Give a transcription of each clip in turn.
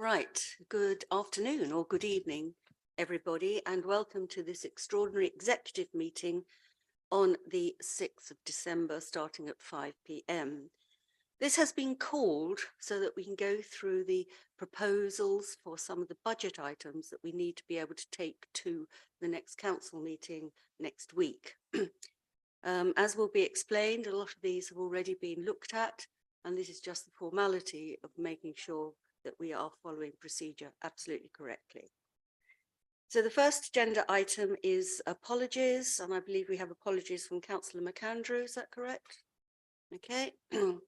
Right, good afternoon or good evening, everybody, and welcome to this extraordinary executive meeting on the 6th of December, starting at 5 p.m. This has been called so that we can go through the proposals for some of the budget items that we need to be able to take to the next council meeting next week. As will be explained, a lot of these have already been looked at, and this is just the formality of making sure that we are following procedure absolutely correctly. So the first agenda item is apologies, and I believe we have apologies from Councillor McAndrew, is that correct? Okay. The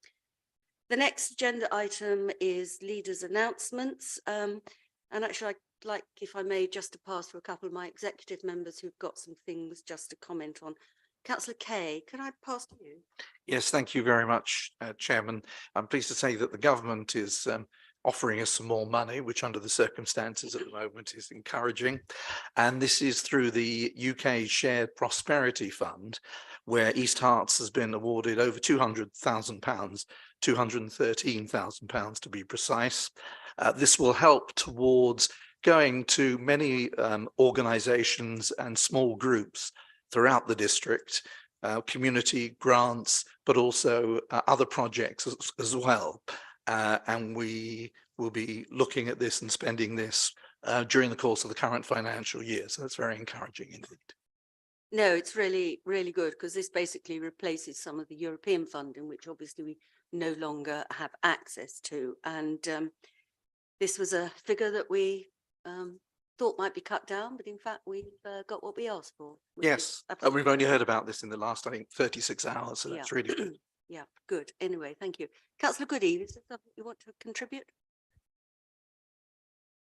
next agenda item is leaders' announcements, and actually I'd like, if I may, just to pass to a couple of my executive members who've got some things just to comment on. Councillor Kay, can I pass to you? Yes, thank you very much, Chairman. I'm pleased to say that the government is offering us some more money, which under the circumstances at the moment is encouraging. And this is through the UK Shared Prosperity Fund, where East Herts has been awarded over £200,000, £213,000 to be precise. This will help towards going to many organisations and small groups throughout the district, community grants, but also other projects as well. And we will be looking at this and spending this during the course of the current financial year. So that's very encouraging indeed. No, it's really, really good because this basically replaces some of the European funding, which obviously we no longer have access to. And this was a figure that we thought might be cut down, but in fact we've got what we asked for. Yes, and we've only heard about this in the last, I think, 36 hours, so that's really good. Yeah, good. Anyway, thank you. Councillor Goody, is there something you want to contribute?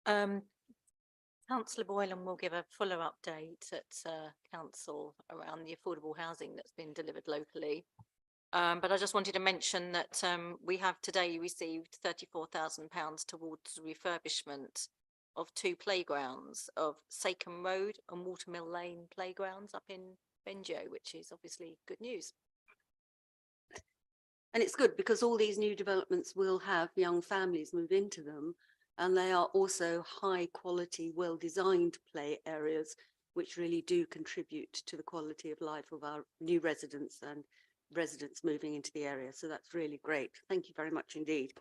Councillor Boylan will give a fuller update at council around the affordable housing that's been delivered locally. But I just wanted to mention that we have today received £34,000 towards the refurbishment of 2 playgrounds of Sachem Road and Watermill Lane playgrounds up in Benjo, which is obviously good news. And it's good because all these new developments will have young families move into them, and they are also high quality, well designed play areas, which really do contribute to the quality of life of our new residents and residents moving into the area. So that's really great. Thank you very much indeed.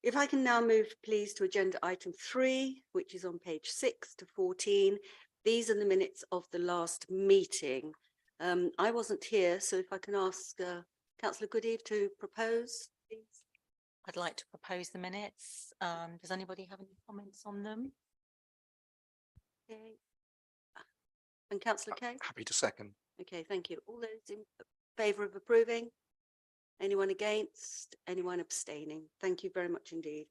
If I can now move, please, to agenda item 3, which is on page 6 to 14. These are the minutes of the last meeting. I wasn't here, so if I can ask Councillor Goodeve to propose, please. I'd like to propose the minutes. Does anybody have any comments on them? Okay. And Councillor Kay? Happy to second. Okay, thank you. All those in favour of approving? Anyone against? Anyone abstaining? Thank you very much indeed.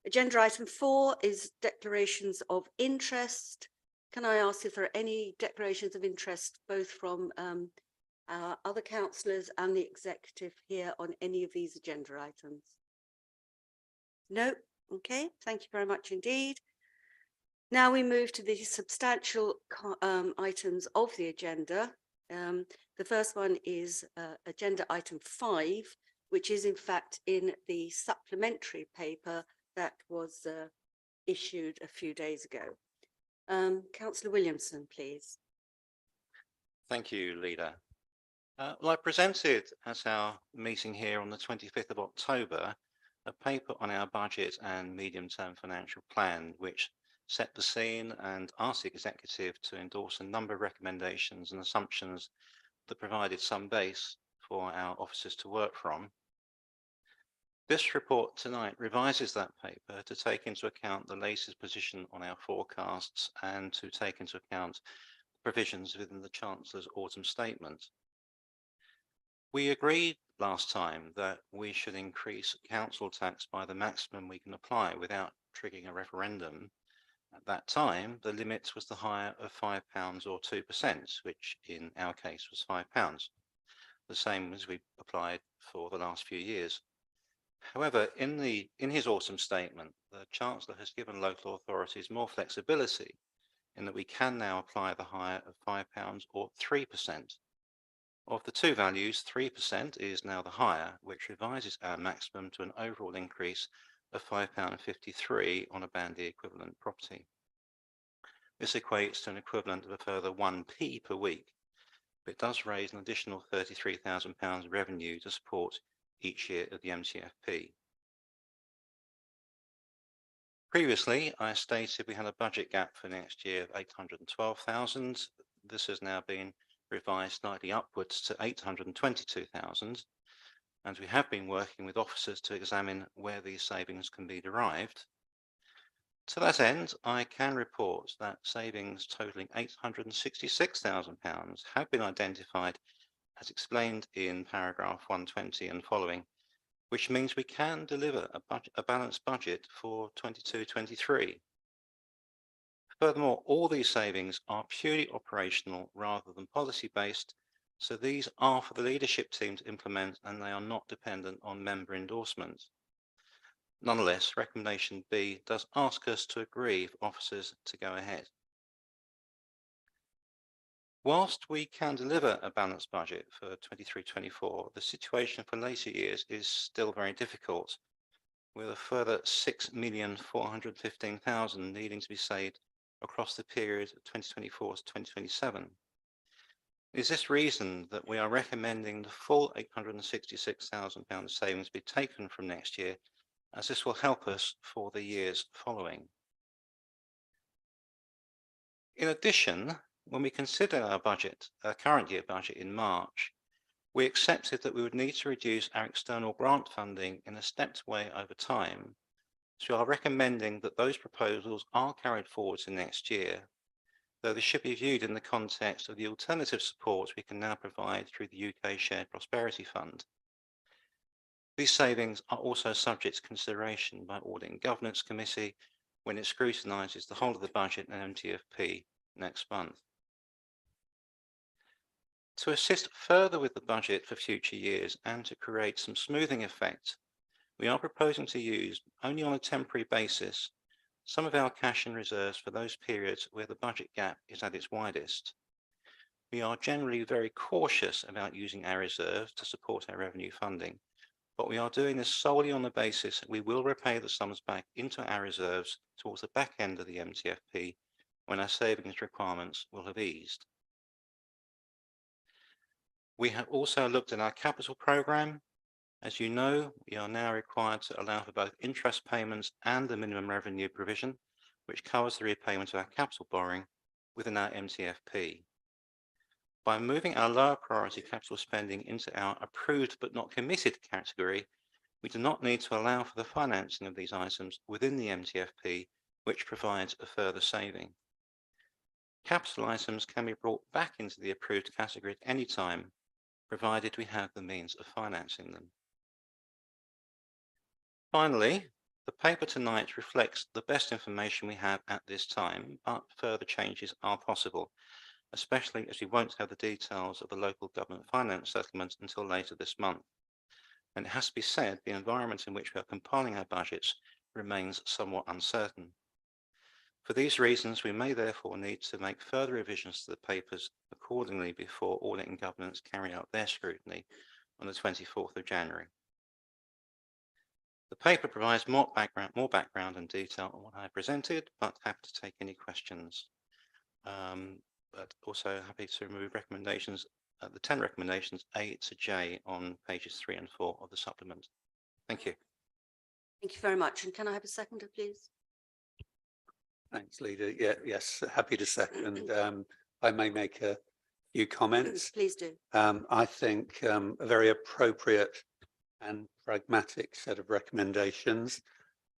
Agenda item 4 is declarations of interest. Can I ask if there are any declarations of interest, both from our other councillors and the executive here on any of these agenda items? No? Okay, thank you very much indeed. Now we move to the substantial items of the agenda. The first one is agenda item 5, which is in fact in the supplementary paper that was issued a few days ago. Councillor Williamson, please. Thank you, Leader. Well, I presented at our meeting here on the 25th of October a paper on our budget and medium-term financial plan, which set the scene and asked the executive to endorse a number of recommendations and assumptions that provided some base for our officers to work from. This report tonight revises that paper to take into account the latest position on our forecasts and to take into account provisions within the Chancellor's autumn statement. We agreed last time that we should increase council tax by the maximum we can apply without triggering a referendum. At that time, the limit was the higher of £5 or 2%, which in our case was £5, the same as we applied for the last few years. However, in his autumn statement, the Chancellor has given local authorities more flexibility in that we can now apply the higher of £5 or 3%. Of the two values, 3% is now the higher, which revises our maximum to an overall increase of £5.53 on a Bandy equivalent property. This equates to an equivalent of a further 1p per week, but it does raise an additional £33,000 revenue to support each year of the MTFP. Previously, I stated we had a budget gap for next year of 812,000. This has now been revised slightly upwards to 822,000, and we have been working with officers to examine where these savings can be derived. To that end, I can report that savings totaling £866,000 have been identified as explained in paragraph 120 and following, which means we can deliver a balanced budget for 22-23. Furthermore, all these savings are purely operational rather than policy-based, so these are for the leadership team to implement and they are not dependent on member endorsement. Nonetheless, recommendation B does ask us to agree for officers to go ahead. Whilst we can deliver a balanced budget for 23-24, the situation for later years is still very difficult, with a further 6,415,000 needing to be saved across the period of 2024 to 2027. It is this reason that we are recommending the full £866,000 savings be taken from next year, as this will help us for the years following. In addition, when we consider our budget, our current year budget in March, we accepted that we would need to reduce our external grant funding in a stepped way over time. So we are recommending that those proposals are carried forward to next year, though they should be viewed in the context of the alternative support we can now provide through the UK Shared Prosperity Fund. These savings are also subject to consideration by Audit and Governance Committee when it scrutinises the whole of the budget and MTFP next month. To assist further with the budget for future years and to create some smoothing effect, we are proposing to use, only on a temporary basis, some of our cash and reserves for those periods where the budget gap is at its widest. We are generally very cautious about using our reserves to support our revenue funding, but we are doing this solely on the basis that we will repay the sums back into our reserves towards the back end of the MTFP when our savings requirements will have eased. We have also looked at our capital programme. As you know, we are now required to allow for both interest payments and the minimum revenue provision, which covers the repayment of our capital borrowing within our MTFP. By moving our lower priority capital spending into our approved but not committed category, we do not need to allow for the financing of these items within the MTFP, which provides a further saving. Capital items can be brought back into the approved category at any time, provided we have the means of financing them. Finally, the paper tonight reflects the best information we have at this time, but further changes are possible, especially as we won't have the details of the local government finance settlement until later this month. And it has to be said, the environment in which we are compiling our budgets remains somewhat uncertain. For these reasons, we may therefore need to make further revisions to the papers accordingly before Audit and Governance carry out their scrutiny on the 24th of January. The paper provides more background and detail on what I presented, but happy to take any questions. But also happy to remove recommendations, the 10 recommendations A to J on pages 3 and 4 of the supplement. Thank you. Thank you very much. And can I have a seconder, please? Thanks, Leader. Yes, happy to second. I may make a few comments. Please do. I think a very appropriate and pragmatic set of recommendations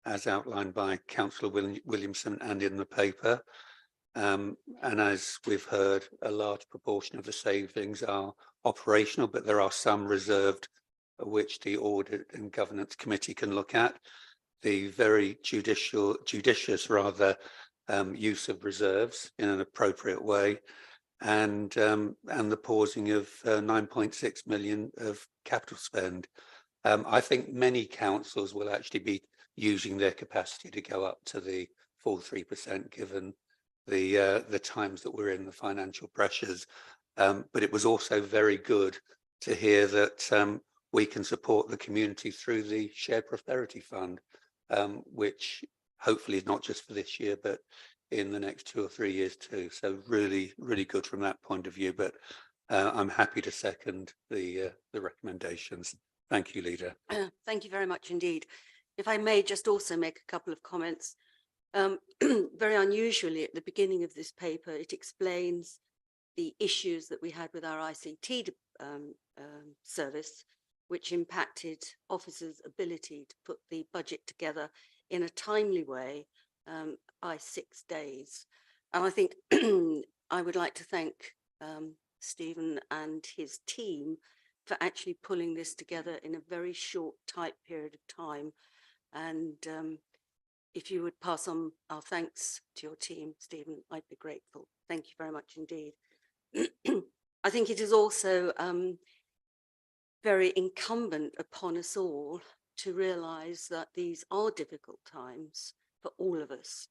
as outlined by Councillor Williamson and in the paper. And as we've heard, a large proportion of the savings are operational, but there are some reserved which the Audit and Governance Committee can look at. The very judicious use of reserves in an appropriate way, and the pausing of 9.6 million of capital spend. I think many councils will actually be using their capacity to go up to the full 3%, given the times that we're in, the financial pressures. But it was also very good to hear that we can support the community through the Shared Prosperity Fund. which hopefully is not just for this year, but in the next 2 or 3 years too. So really, really good from that point of view. But I'm happy to second the recommendations. Thank you, Leader. Thank you very much indeed. If I may just also make a couple of comments. Very unusually at the beginning of this paper, it explains the issues that we had with our ICT service, which impacted officers' ability to put the budget together in a timely way by 6 days. And I think I would like to thank Stephen and his team for actually pulling this together in a very short, tight period of time. And if you would pass on our thanks to your team, Stephen, I'd be grateful. Thank you very much indeed. I think it is also very incumbent upon us all to realise that these are difficult times for all of us.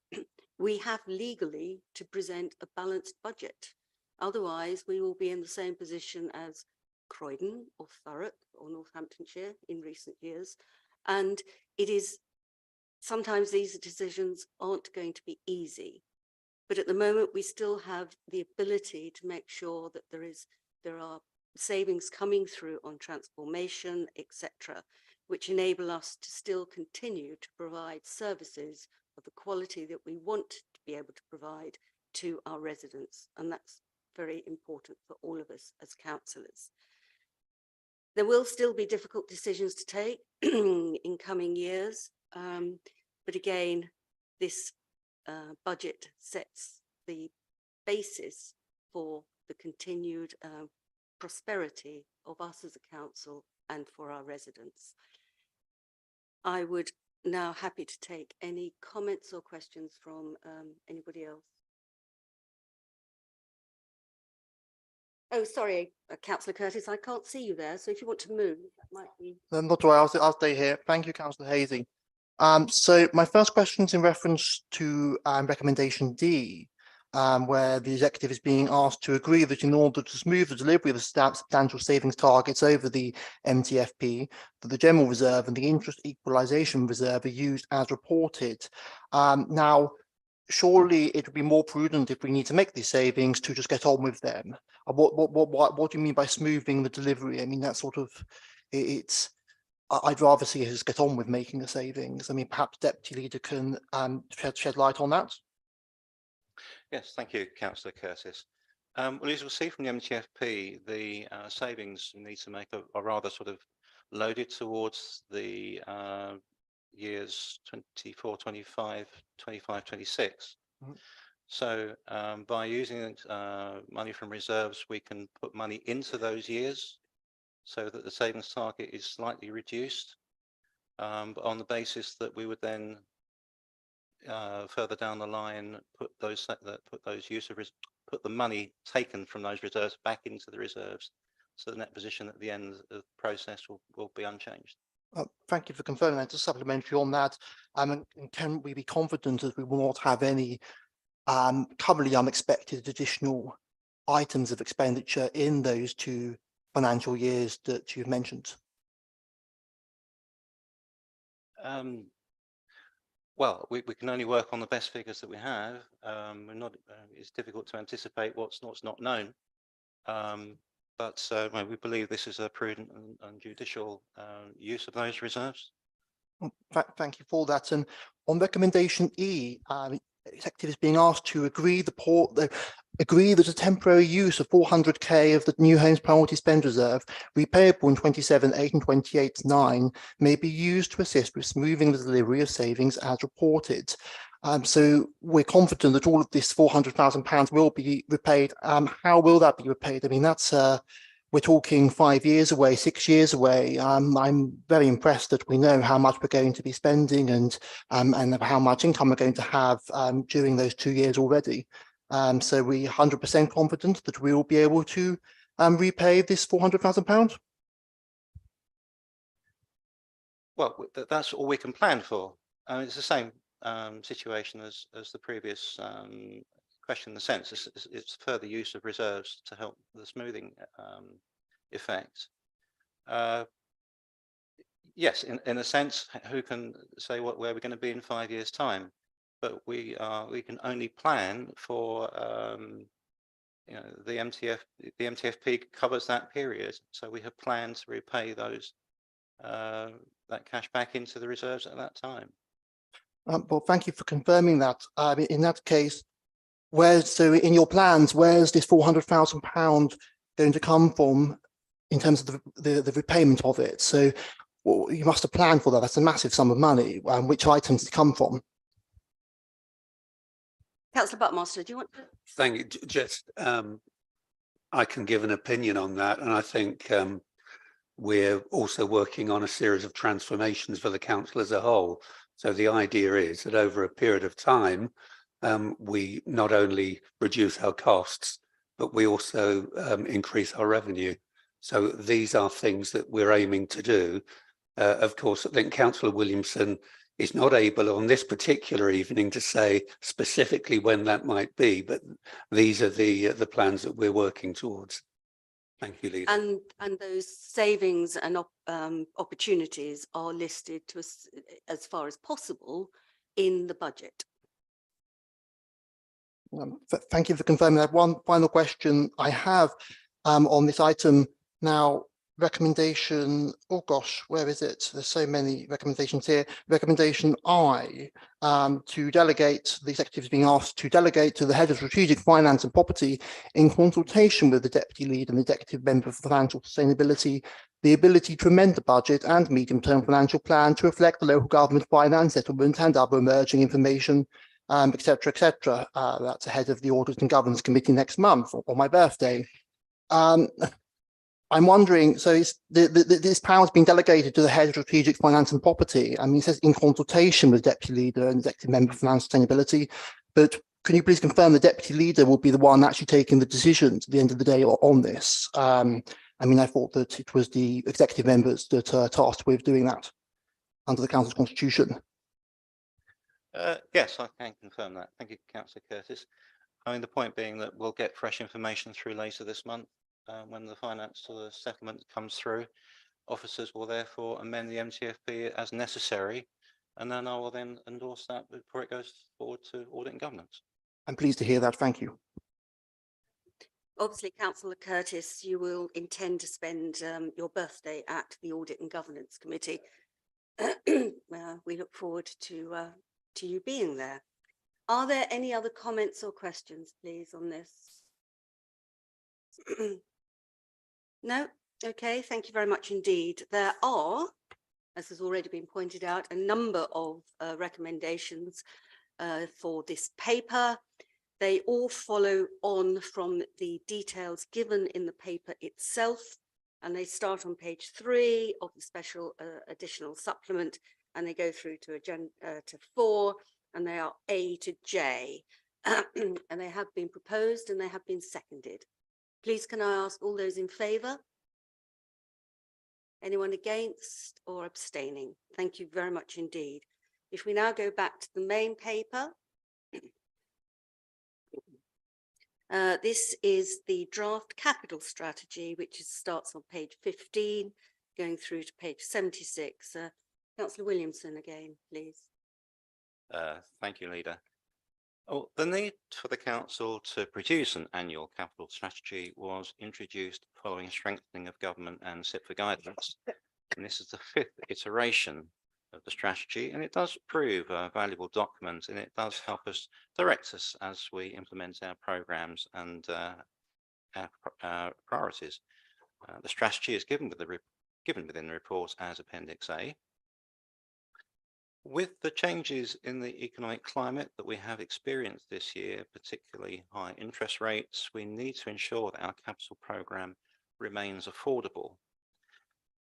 We have legally to present a balanced budget. Otherwise, we will be in the same position as Croydon or Thurrock or Northamptonshire in recent years. And it is sometimes these decisions aren't going to be easy. But at the moment, we still have the ability to make sure that there are savings coming through on transformation, etc., which enable us to still continue to provide services of the quality that we want to be able to provide to our residents. And that's very important for all of us as councillors. There will still be difficult decisions to take in coming years. But again, this budget sets the basis for the continued prosperity of us as a council and for our residents. I would now happy to take any comments or questions from anybody else. Oh, sorry, Councillor Curtis, I can't see you there. So if you want to move, that might be. Not to worry, I'll stay here. Thank you, Councillor Hazy. So my first question is in reference to recommendation D, where the executive is being asked to agree that in order to smooth the delivery of the substantial savings targets over the MTFP, that the general reserve and the interest equalisation reserve are used as reported. Now, surely it would be more prudent if we need to make these savings to just get on with them. What do you mean by smoothing the delivery? I mean, that sort of, I'd rather see us get on with making the savings. I mean, perhaps Deputy Leader can shed light on that. Yes, thank you, Councillor Curtis. Well, as you'll see from the MTFP, the savings you need to make are rather sort of loaded towards the years 24, 25, 25, 26. Mm-hmm. So by using money from reserves, we can put money into those years so that the savings target is slightly reduced, but on the basis that we would then further down the line put the money taken from those reserves back into the reserves, so the net position at the end of the process will be unchanged. Thank you for confirming that. Just supplementary on that, and can we be confident that we will not have any currently unexpected additional items of expenditure in those 2 financial years that you've mentioned? Well, we can only work on the best figures that we have. It's difficult to anticipate what's not known. But we believe this is a prudent and judicial use of those reserves. Thank you for that. And on recommendation E, executive is being asked to agree that a temporary use of 400k of the New Homes Priority Spend Reserve, repayable in 27/8 and 28/9, may be used to assist with smoothing the delivery of savings as reported. So we're confident that all of this £400,000 will be repaid. How will that be repaid? I mean, that's we're talking 5 years away, 6 years away. I'm very impressed that we know how much we're going to be spending and how much income we're going to have during those 2 years already. So we're 100% confident that we will be able to repay this £400,000. Well, that's all we can plan for. It's the same situation as the previous question, in the sense it's further use of reserves to help the smoothing effect. Yes, in a sense, who can say where we're going to be in 5 years' time? But we can only plan for, the MTFP covers that period. So we have planned to repay those, that cash back into the reserves at that time. Well, thank you for confirming that. In that case, so in your plans, where's this £400,000 going to come from in terms of the repayment of it? So well, you must have planned for that. That's a massive sum of money. Which items did it come from? Councillor Buckmaster, do you want to? Thank you. Just, I can give an opinion on that, and I think we're also working on a series of transformations for the council as a whole. So the idea is that over a period of time, we not only reduce our costs, but we also increase our revenue. So these are things that we're aiming to do. Of course, I think Councillor Williamson is not able on this particular evening to say specifically when that might be, but these are the plans that we're working towards. Thank you, Leader. And those savings and opportunities are listed to us as far as possible in the budget. Thank you for confirming that. One final question I have on this item now. Recommendation, oh gosh, where is it? There's so many recommendations here. Recommendation I, to delegate, the executive is being asked to delegate to the head of strategic finance and property in consultation with the deputy lead and the executive member for financial sustainability, the ability to amend the budget and medium-term financial plan to reflect the local government finance settlement and other emerging information, etc., etc. That's ahead of the Audit and Governance Committee next month on my birthday. I'm wondering, so this power has been delegated to the head of strategic finance and property. I mean, it says in consultation with deputy leader and executive member for financial sustainability, but can you please confirm the deputy leader will be the one actually taking the decisions at the end of the day on this? I mean, I thought that it was the executive members that are tasked with doing that under the council's constitution. Yes, I can confirm that. Thank you, Councillor Curtis. I mean, the point being that we'll get fresh information through later this month. When the finance to the settlement comes through, officers will therefore amend the MTFP as necessary, and then I will then endorse that before it goes forward to Audit and Governance. I'm pleased to hear that. Thank you. Obviously, Councillor Curtis, you will intend to spend your birthday at the Audit and Governance Committee. We look forward to you being there. Are there any other comments or questions, please, on this? No? Okay, thank you very much indeed. There are, as has already been pointed out, a number of recommendations for this paper. They all follow on from the details given in the paper itself, and they start on page 3 of the special additional supplement, and they go through to agenda to 4, and they are A to J, and they have been proposed and they have been seconded. Please, can I ask all those in favour? Anyone against or abstaining? Thank you very much indeed. If we now go back to the main paper, this is the draft capital strategy, which starts on page 15, going through to page 76. Councillor Williamson again, please. Thank you, Leader. Oh, the need for the council to produce an annual capital strategy was introduced following strengthening of government and SIPFA guidance. And this is the 5th iteration of the strategy, and it does prove a valuable document, and it does help us direct us as we implement our programs and our priorities. The strategy is given within the report as Appendix A. With the changes in the economic climate that we have experienced this year, particularly high interest rates, we need to ensure that our capital programme remains affordable.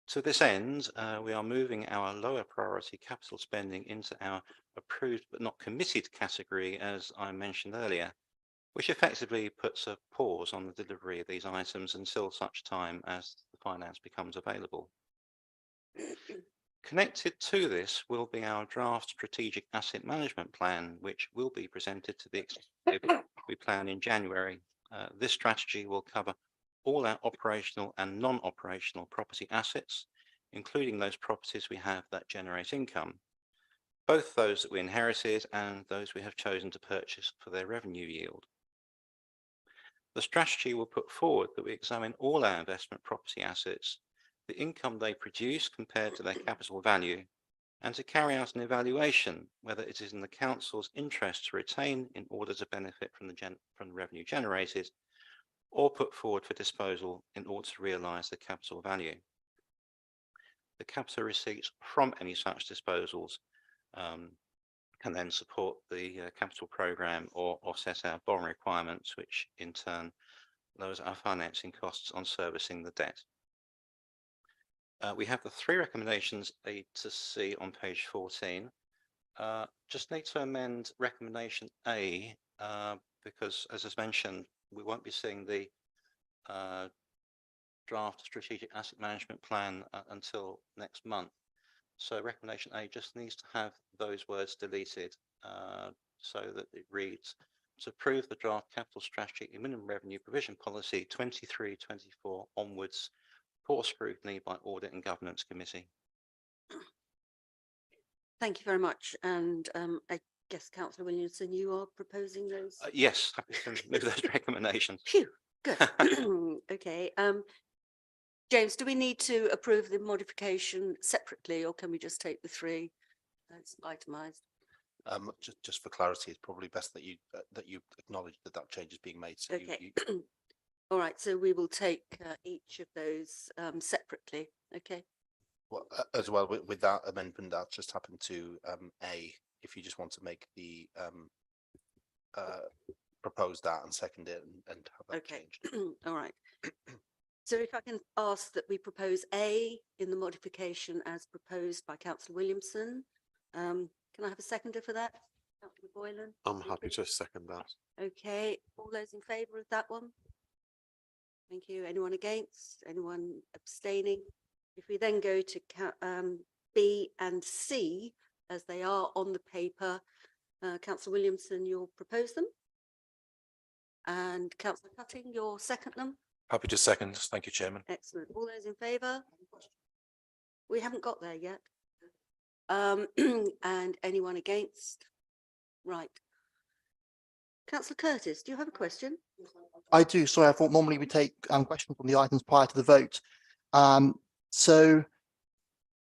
To this end, we are moving our lower priority capital spending into our approved but not committed category, as I mentioned earlier, which effectively puts a pause on the delivery of these items until such time as the finance becomes available. Connected to this will be our draft strategic asset management plan, which will be presented to the executive we plan in January. This strategy will cover all our operational and non-operational property assets, including those properties we have that generate income, both those that we inherited and those we have chosen to purchase for their revenue yield. The strategy will put forward that we examine all our investment property assets, the income they produce compared to their capital value, and to carry out an evaluation whether it is in the council's interest to retain in order to benefit from the revenue generated, or put forward for disposal in order to realise the capital value. The capital receipts from any such disposals can then support the capital programme or offset our borrowing requirements, which in turn lowers our financing costs on servicing the debt. We have the 3 recommendations A to C on page 14. Just need to amend recommendation A because, as is mentioned, we won't be seeing the draft strategic asset management plan until next month. So recommendation A just needs to have those words deleted so that it reads to approve the draft capital strategy and minimum revenue provision policy 23-24 onwards for scrutiny by Audit and Governance Committee. Thank you very much. And I guess Councillor Williamson, you are proposing those? Yes, happy to move those recommendations. Phew, good. Okay. James, do we need to approve the modification separately, or can we just take the 3 as itemised? Just for clarity, it's probably best that you acknowledge that change is being made. So Okay. All right. So we will take each of those separately. Okay. well, as well with that amendment, that just happened to A. If you just want to make the propose that and second it and have that Okay. changed. All right. So if I can ask that we propose A in the modification as proposed by Councillor Williamson. Can I have a seconder for that? Councillor Boylan? I'm Thank happy you. to second that. Okay, all those in favour of that one? Thank you. Anyone against? Anyone abstaining? If we then go to B and C, as they are on the paper, Councillor Williamson, you'll propose them? And Councillor Cutting, you'll second them? Happy to second. Thank you, Chairman. Excellent. All those in favour? We haven't got there yet. And anyone against? Right. Councillor Curtis, do you have a question? I do. Sorry, I thought normally we take questions from the items prior to the vote. So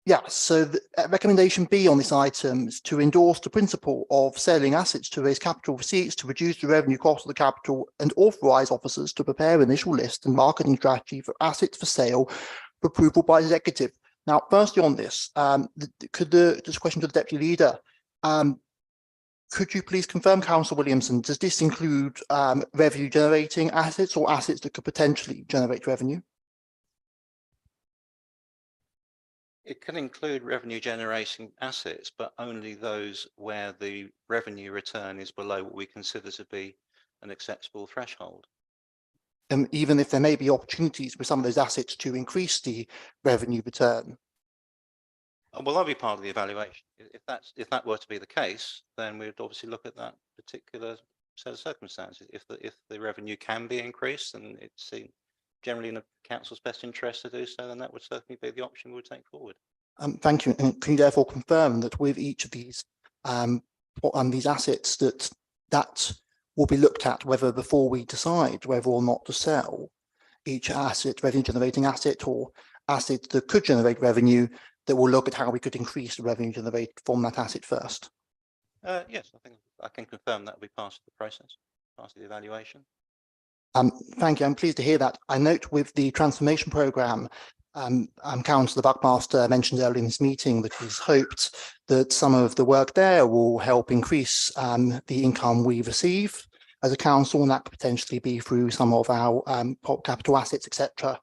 the recommendation B on this item is to endorse the principle of selling assets to raise capital receipts to reduce the revenue cost of the capital and authorise officers to prepare initial list and marketing strategy for assets for sale for approval by the executive. Now, firstly on this, just a question to the Deputy Leader. Could you please confirm, Councillor Williamson, does this include revenue generating assets or assets that could potentially generate revenue? It can include revenue generating assets, but only those where the revenue return is below what we consider to be an acceptable threshold. Even if there may be opportunities with some of those assets to increase the revenue return? Well, that'll be part of the evaluation. If that were to be the case, then we'd obviously look at that particular set of circumstances. If the revenue can be increased and it's seen generally in the council's best interest to do so, then that would certainly be the option we would take forward. Thank you. And can you therefore confirm that with each of these assets that will be looked at whether before we decide whether or not to sell each asset, revenue generating asset or asset that could generate revenue, that we'll look at how we could increase the revenue generated from that asset first? Yes, I think I can confirm that will be part of the process, part of the evaluation. Thank you. I'm pleased to hear that. I note with the transformation programme, Councillor Buckmaster mentioned earlier in this meeting that he's hoped that some of the work there will help increase the income we receive as a council, and that could potentially be through some of our capital assets, etc.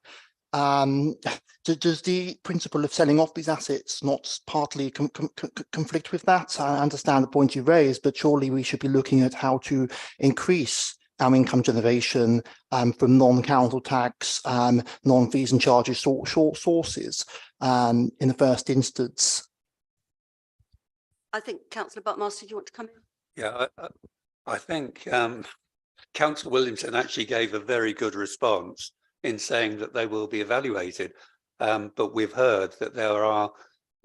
Does the principle of selling off these assets not partly conflict with that? I understand the point you raised, but surely we should be looking at how to increase our income generation from non-council tax, non-fees and charges short sources in the first instance. I think Councillor Buckmaster, do you want to come in? Yeah, I think Councillor Williamson actually gave a very good response in saying that they will be evaluated. But we've heard that there are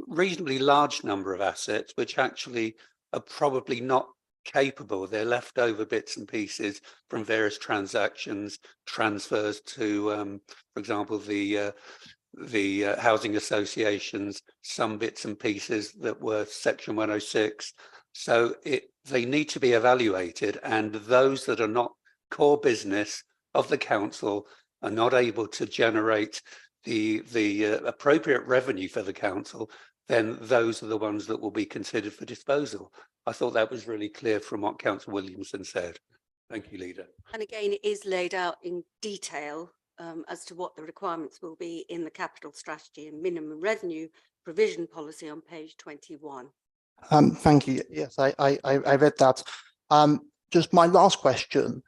reasonably large number of assets which actually are probably not capable. They're leftover bits and pieces from various transactions, transfers to, for example, the housing associations, some bits and pieces that were Section 106. So they need to be evaluated, and those that are not core business of the council are not able to generate the appropriate revenue for the council, then those are the ones that will be considered for disposal. I thought that was really clear from what Councillor Williamson said. Thank you, Leader. And again, it is laid out in detail as to what the requirements will be in the capital strategy and minimum revenue provision policy on page 21. Thank you. Yes, I read that. Just my last question.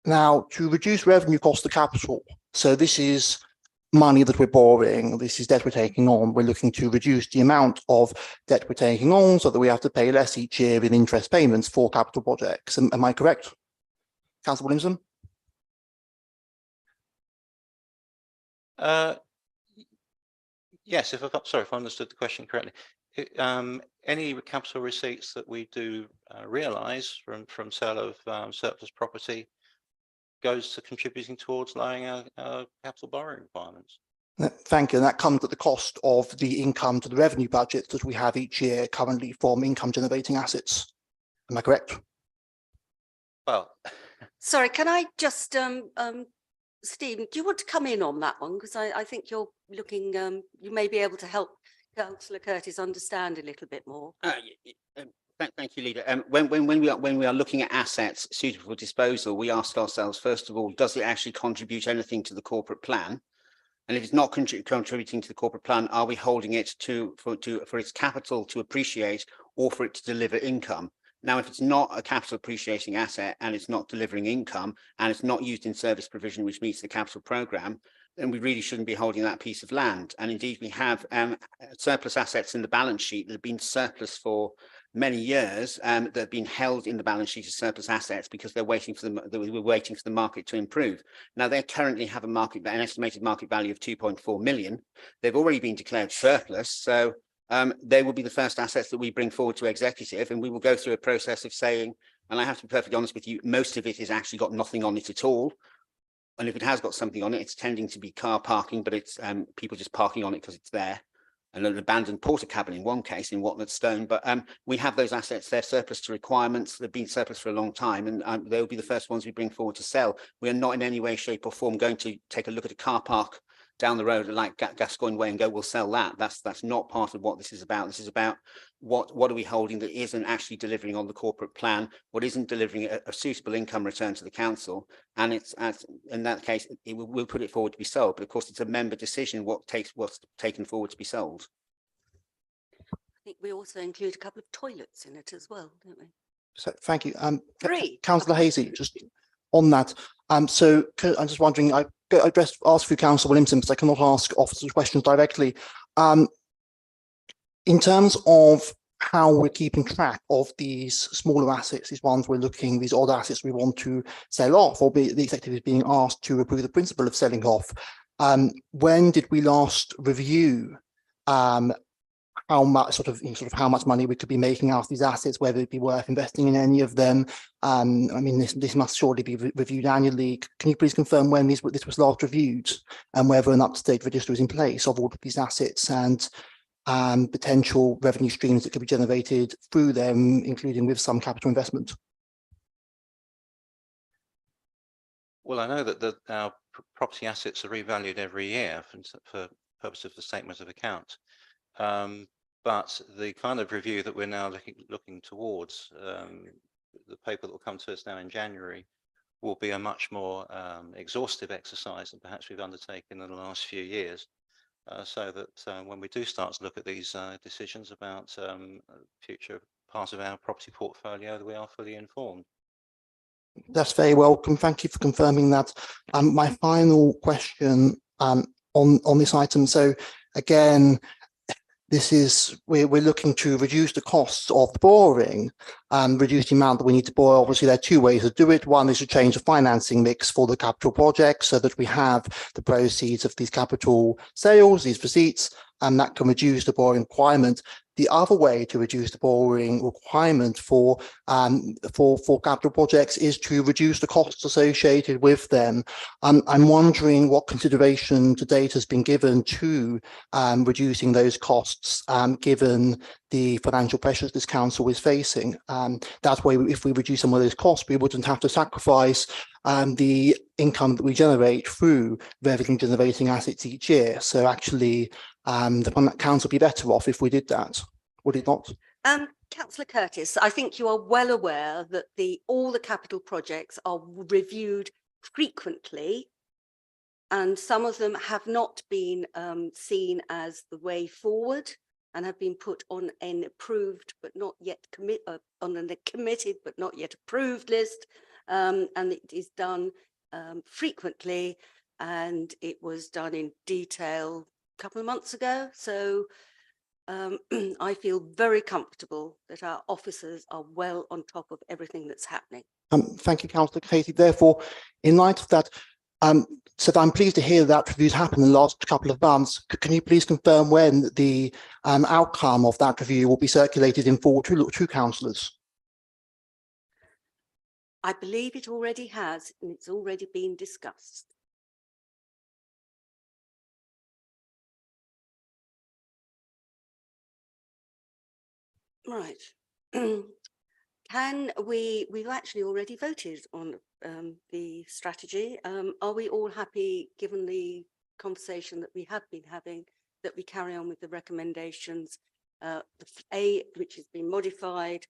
Now, to reduce revenue cost to capital, so this is money that we're borrowing, this is debt we're taking on. We're looking to reduce the amount of debt we're taking on so that we have to pay less each year in interest payments for capital projects. Am I correct, Councillor Williamson? Yes, if I understood the question correctly. Any capital receipts that we do realise from sale of surplus property goes to contributing towards lowering our capital borrowing requirements. Thank you. And that comes at the cost of the income to the revenue budget that we have each year currently from income generating assets. Am I correct? Well, Sorry, can I just, Stephen, do you want to come in on that one? Because I think you're looking, you may be able to help Councillor Curtis understand a little bit more. Thank you, Leader. When we are looking at assets suitable for disposal, we ask ourselves, first of all, does it actually contribute anything to the corporate plan? And if it's not contributing to the corporate plan, are we holding it for its capital to appreciate or for it to deliver income? Now, if it's not a capital appreciating asset and it's not delivering income and it's not used in service provision, which meets the capital programme, then we really shouldn't be holding that piece of land. And indeed, we have surplus assets in the balance sheet that have been surplus for many years that have been held in the balance sheet as surplus assets because they're waiting for we're waiting for the market to improve. Now they currently have an estimated market value of 2.4 million. They've already been declared surplus, so they will be the first assets that we bring forward to executive, and we will go through a process of saying, and I have to be perfectly honest with you, most of it has actually got nothing on it at all. And if it has got something on it, it's tending to be car parking, but it's people just parking on it because it's there. And an abandoned porter cabin in one case in Watford Stone. But we have those assets, they're surplus to requirements, they've been surplus for a long time, and they'll be the first ones we bring forward to sell. We are not in any way, shape or form going to take a look at a car park down the road like Gascoigne Way and go, we'll sell that. That's not part of what this is about. This is about what are we holding that isn't actually delivering on the corporate plan, what isn't delivering a suitable income return to the council, and it's in that case we'll put it forward to be sold. But of course, it's a member decision what's taken forward to be sold. I think we also include a couple of toilets in it as well, don't we? So thank you. Three. Councillor Hazy, just on that. So I'm just wondering, I ask for Councillor Williamson because I cannot ask officers questions directly. In terms of how we're keeping track of these smaller assets, these ones we're looking, these odd assets we want to sell off, or the executive is being asked to approve the principle of selling off. When did we last review how much how much money we could be making out of these assets, whether it'd be worth investing in any of them? I mean, this must surely be reviewed annually. Can you please confirm when this was last reviewed and whether an up-to-date register is in place of all of these assets and potential revenue streams that could be generated through them, including with some capital investment? Well, I know that our property assets are revalued every year for purpose of the statement of account. But the kind of review that we're now looking towards, the paper that will come to us now in January, will be a much more exhaustive exercise than perhaps we've undertaken in the last few years. So that when we do start to look at these decisions about future part of our property portfolio, that we are fully informed. That's very welcome. Thank you for confirming that. My final question on this item. So again, we're looking to reduce the costs of the borrowing and reduce the amount that we need to borrow. Obviously, there are two ways to do it. One is to change the financing mix for the capital projects so that we have the proceeds of these capital sales, these receipts, and that can reduce the borrowing requirement. The other way to reduce the borrowing requirement for capital projects is to reduce the costs associated with them. I'm wondering what consideration to date has been given to reducing those costs, given the financial pressures this council is facing. That way, if we reduce some of those costs, we wouldn't have to sacrifice the income that we generate through revenue generating assets each year. So actually, the council would be better off if we did that, would it not? Councillor Curtis, I think you are well aware that all the capital projects are reviewed frequently, and some of them have not been seen as the way forward and have been put on an approved but not yet on a committed but not yet approved list, and it is done frequently, and it was done in detail a couple of months ago. So I feel very comfortable that our officers are well on top of everything that's happening. Thank you, Councillor Casey. Therefore, in light of that, so I'm pleased to hear that reviews happened in the last couple of months. Can you please confirm when the outcome of that review will be circulated in full to councillors? I believe it already has, and it's already been discussed. Right. We've actually already voted on the strategy. Are we all happy, given the conversation that we have been having, that we carry on with the recommendations, A, which has been modified,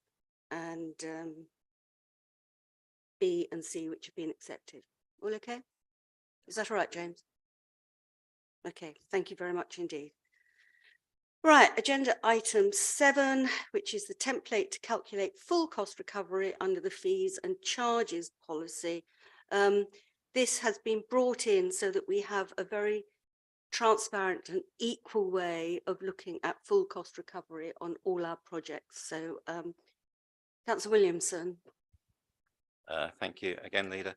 and B and C, which have been accepted? All okay? Is that all right, James? Okay, thank you very much indeed. Right, agenda item 7, which is the template to calculate full cost recovery under the fees and charges policy. This has been brought in so that we have a very transparent and equal way of looking at full cost recovery on all our projects. So, Councillor Williamson. Thank you again, Leader.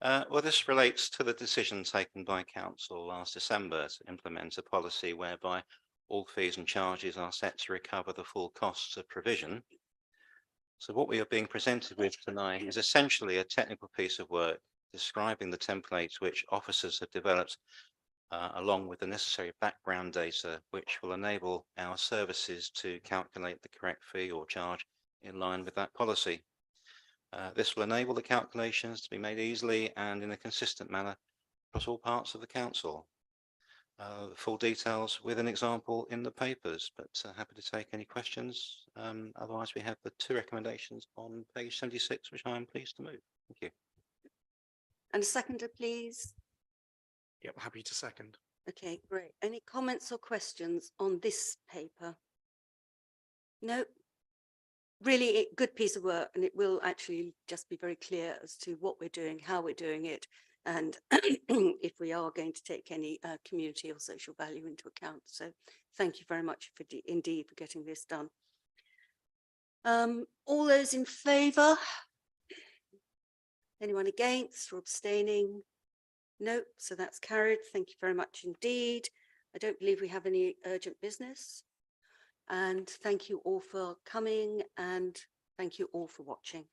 Well, this relates to the decision taken by Council last December to implement a policy whereby all fees and charges are set to recover the full costs of provision. So what we are being presented with tonight is essentially a technical piece of work describing the templates which officers have developed along with the necessary background data which will enable our services to calculate the correct fee or charge in line with that policy. This will enable the calculations to be made easily and in a consistent manner across all parts of the council. The full details with an example in the papers, but happy to take any questions. Otherwise, we have the 2 recommendations on page 76, which I am pleased to move. Thank you. And a seconder, please. Yeah, I'm happy to second. Okay, great. Any comments or questions on this paper? No. Really good piece of work, and it will actually just be very clear as to what we're doing, how we're doing it, and if we are going to take any community or social value into account. So thank you very much indeed for getting this done. All those in favour? Anyone against or abstaining? No, so that's carried. Thank you very much indeed. I don't believe we have any urgent business. And thank you all for coming, and thank you all for watching.